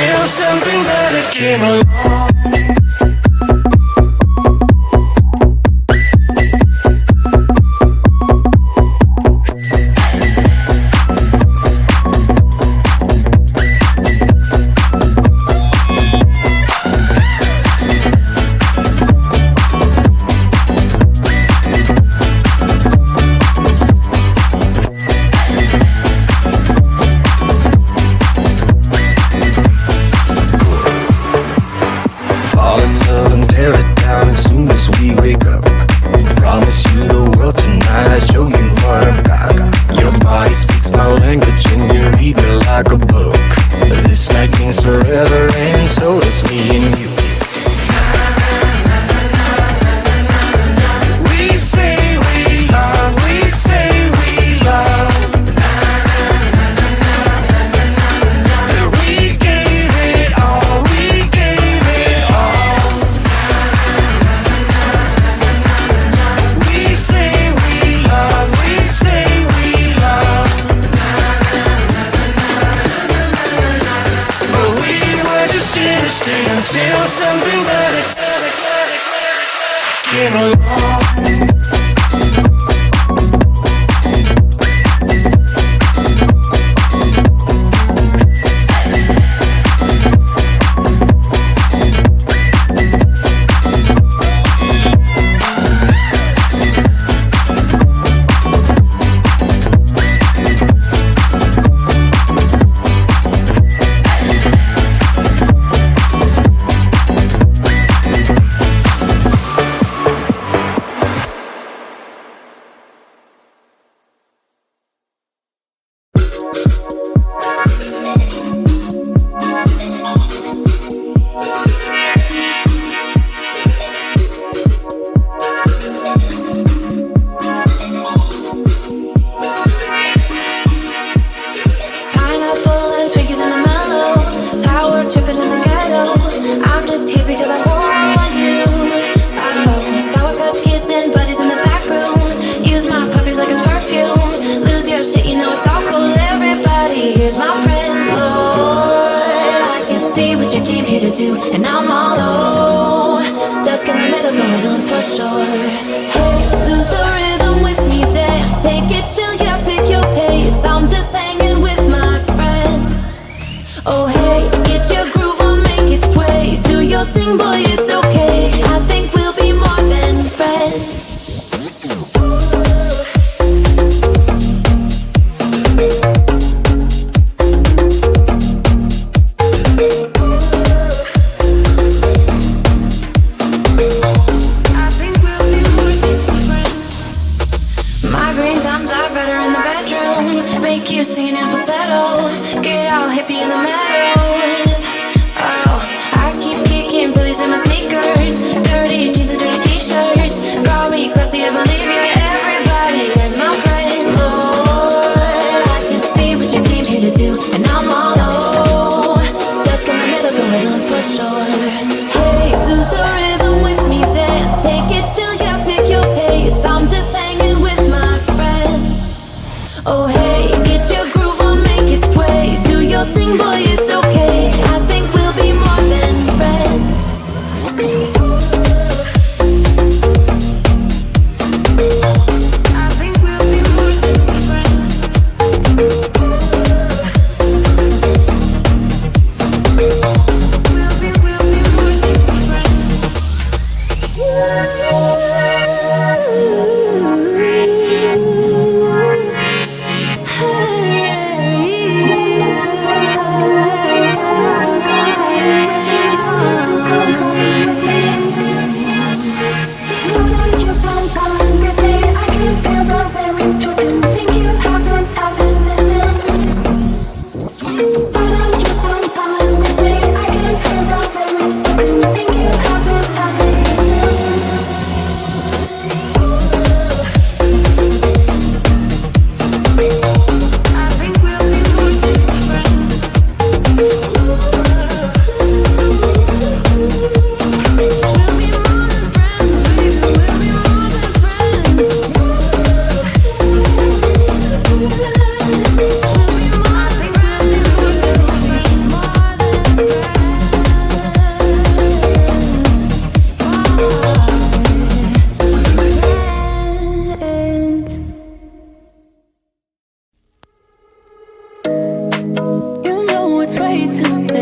until something better came along. Until something better came along. And I'm all low, stuck in the middle, going on for sure. Hey, lose the rhythm with me, dance. Take it till you pick your pace. I'm just hanging with my friends. Oh hey, get your groove on, make it sway. Do your thing, boy, it's okay. I think we'll be more than friends.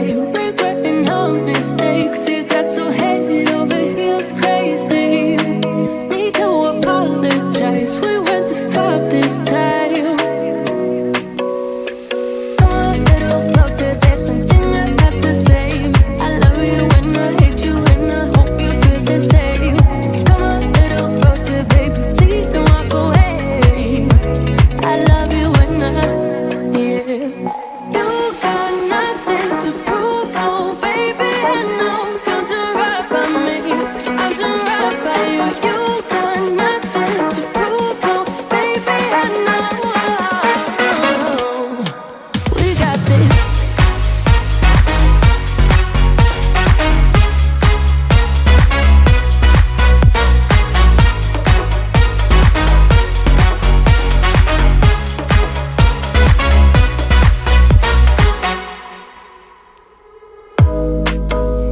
day, regretting our mistakes. It got so head over heels crazy. Need to apologize, we went too far this time. Come a little closer, there's something I have to say. I love you and I hate you and I hope you feel the same. Come a little closer, baby, please don't walk away. I love you and yeah. You got nothing to prove, oh baby, I know. You're doing right by me, I'm doing right by you. You got nothing to prove, oh baby, I know. We got this.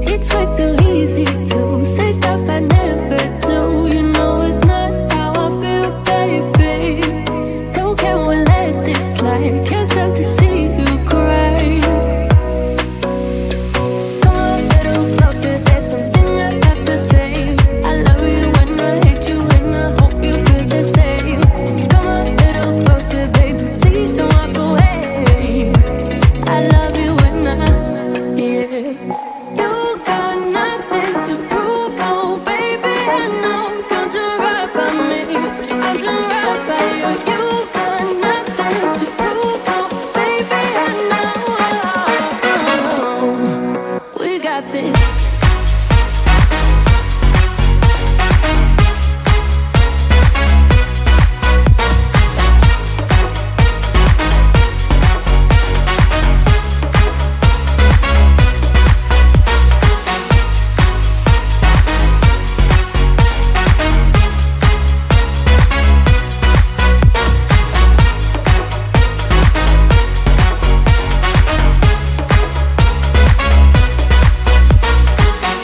It's way too easy to say stuff I never do. You know it's not how I feel, baby. So can we let this slide? Can't stand to see you cry. Come a little closer, there's something I have to say. I love you and I hate you and I hope you feel the same. Come a little closer, baby, please don't walk away. I love you and yeah. You got nothing to prove, oh baby, I know. You're doing right by me, I'm doing right by you. You got nothing to prove, oh baby, I know. We got this.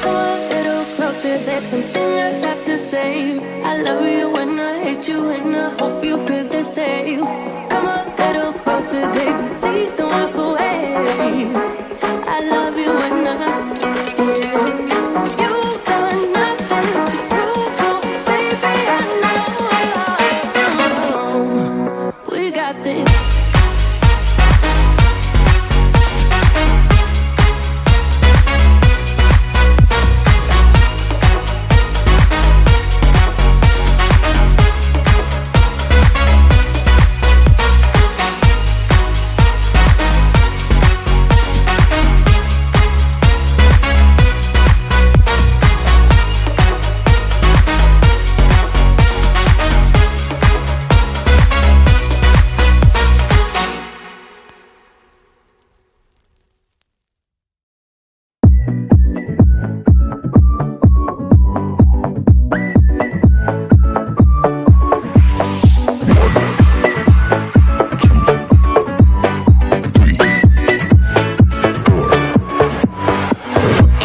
Come a little closer, there's something I have to say. I love you and I hate you and I hope you feel the same. Come a little closer, baby, please don't walk away. I love you and yeah. You got nothing to prove, oh baby, I know. We got this.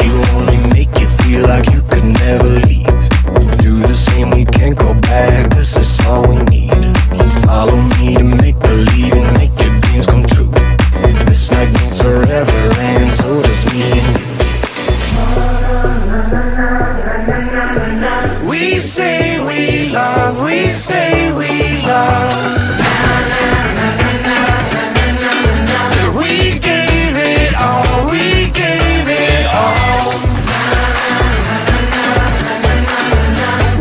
You only make you feel like you could never leave. Do the same, we can't go back, this is all we need. Follow me to make believe and make your dreams come true. This night means forever and so does me and you. We say we love, we say we love. We gave it all, we gave it all.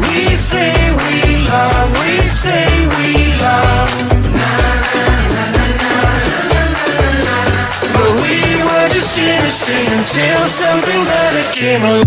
We say we love, we say we love. But we were just innocent until something better came along.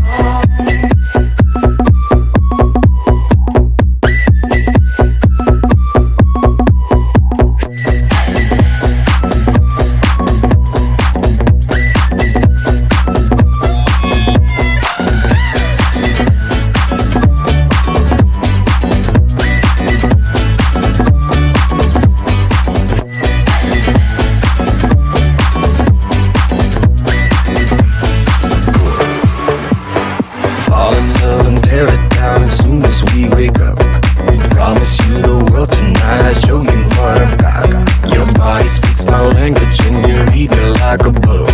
like a book.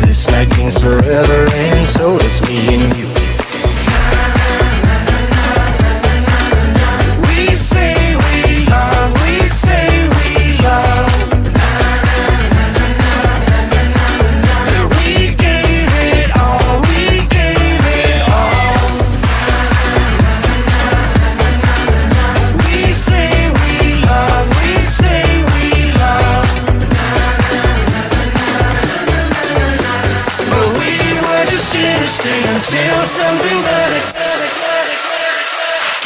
This night means forever, and so does me and you. We say we love, we say we love. We gave it all, we gave it all. We say we love, we say we love. But we were just here to stay until something better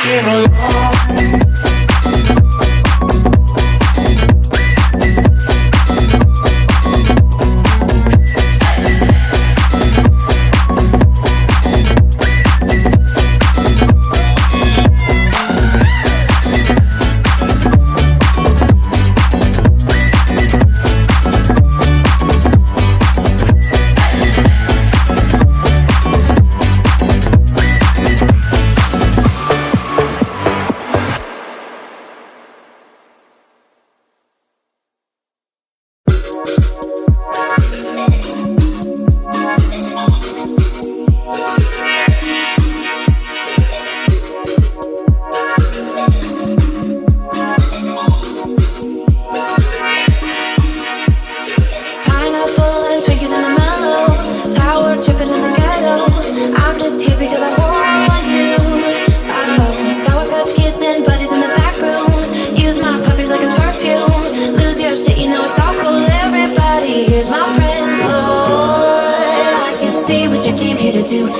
came along.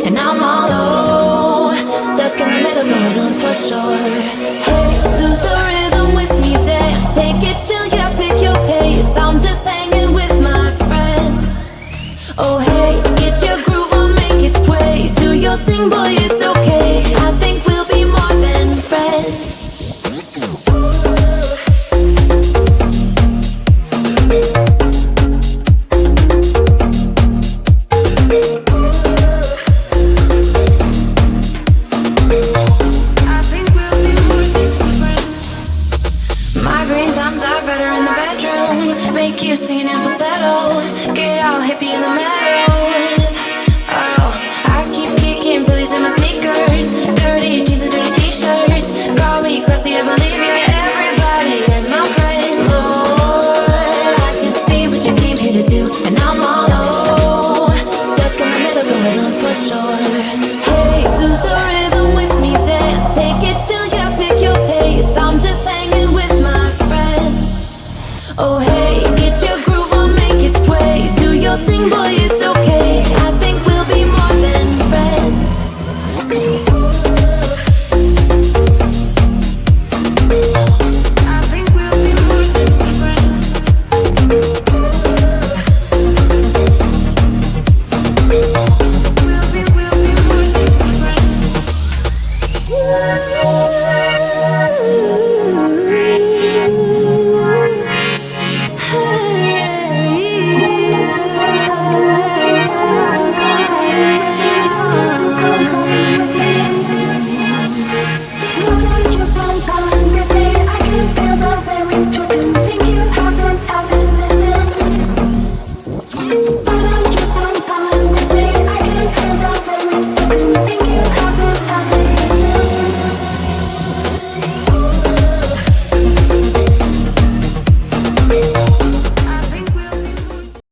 And I'm all low, stuck in the middle, going on for sure. Hey, lose the rhythm with me, dance, take it, chill, yeah, pick your pace. I'm just hanging with my friends. Oh hey, get your groove on, make it sway. Do your thing, boy, it's